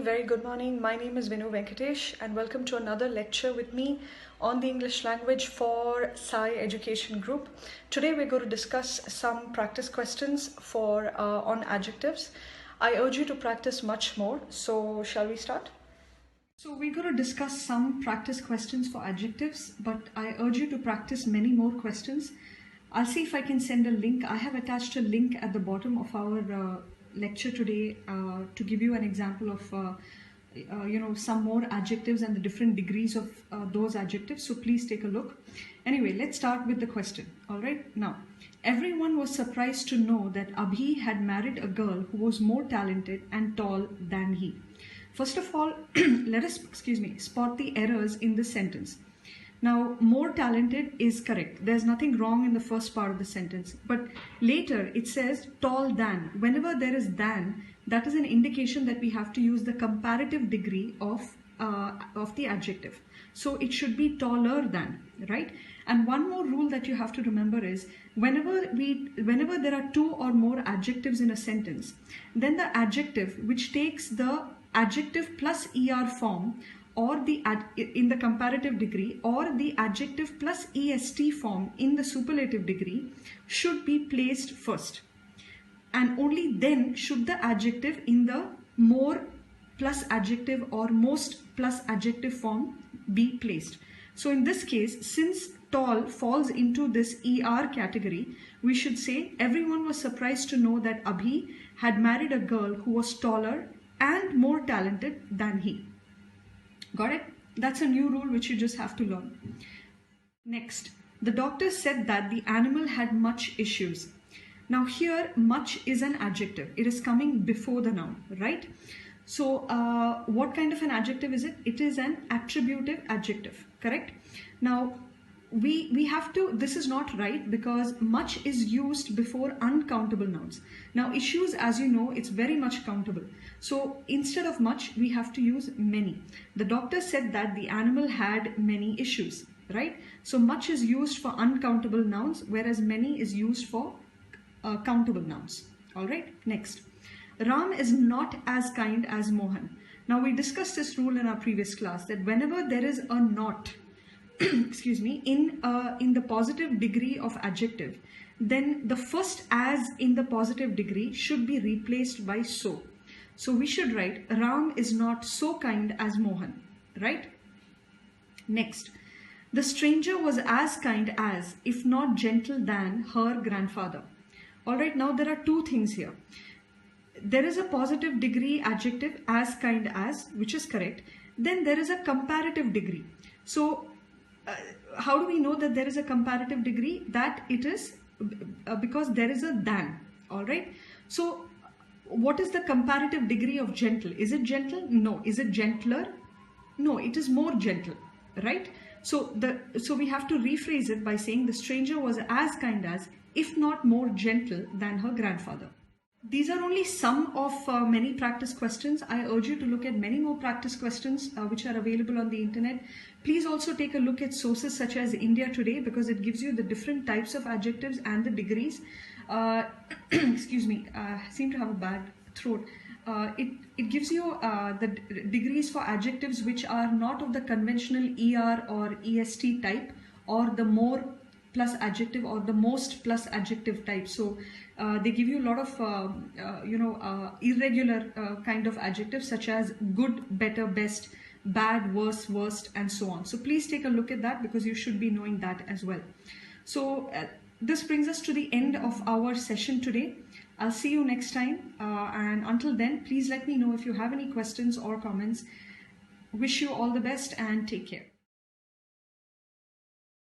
very good morning. My name is Vinu Venkatesh and welcome to another lecture with me on the English language for Sai Education Group. Today we're going to discuss some practice questions on adjectives. I urge you to practice much more. So shall we start? So we're going to discuss some practice questions for adjectives, but I urge you to practice many more questions. I'll see if I can send a link. I have attached a link at the bottom of our lecture today to give you an example of some more adjectives and the different degrees of those adjectives. So please take a look. Anyway, let's start with the question. All right. Now, everyone was surprised to know that Abhi had married a girl who was more talented and tall than he. First of all, let us spot the errors in this sentence. Now, more talented is correct. There's nothing wrong in the first part of the sentence. But later it says tall than. Whenever there is than, that is an indication that we have to use the comparative degree of the adjective. So it should be taller than, right? And one more rule that you have to remember is whenever there are two or more adjectives in a sentence, then the adjective which takes the adjective plus er form or in the comparative degree, or the adjective plus est form in the superlative degree should be placed first, and only then should the adjective in the more plus adjective or most plus adjective form be placed. So in this case, since tall falls into this er category, we should say everyone was surprised to know that Abhi had married a girl who was taller and more talented than he. Got it? That's a new rule which you just have to learn. Next, the doctor said that the animal had much issues. Now here, much is an adjective. It is coming before the noun, right? So what kind of an adjective is it? It is an attributive adjective, correct? Now, we have to, this is not right because much is used before uncountable nouns. Now issues, as you know, it's very much countable. So instead of much, we have to use many. The doctor said that the animal had many issues, right? So much is used for uncountable nouns, whereas many is used for countable nouns. All right, next. Ram is not as kind as Mohan. Now we discussed this rule in our previous class that whenever there is a not, in the positive degree of adjective, then the first as in the positive degree should be replaced by so. So we should write Ram is not so kind as Mohan, right? Next, the stranger was as kind as, if not gentle than, her grandfather. All right, now there are two things here. There is a positive degree adjective as kind as, which is correct. Then there is a comparative degree. So how do we know that there is a comparative degree? That it is because there is a than. All right. So what is the comparative degree of gentle? Is it gentle? No. Is it gentler? No, it is more gentle, right? So we have to rephrase it by saying the stranger was as kind as, if not more gentle than her grandfather. These are only some of many practice questions. I urge you to look at many more practice questions which are available on the internet. Please also take a look at sources such as India Today, because it gives you the different types of adjectives and the degrees. Excuse me, I seem to have a bad throat. It gives you the degrees for adjectives which are not of the conventional ER or EST type, or the more plus adjective or the most plus adjective type. So they give you a lot of irregular kind of adjectives such as good, better, best, bad, worse, worst, and so on. So please take a look at that, because you should be knowing that as well. So this brings us to the end of our session today. I'll see you next time, and until then, please let me know if you have any questions or comments. Wish you all the best and take care.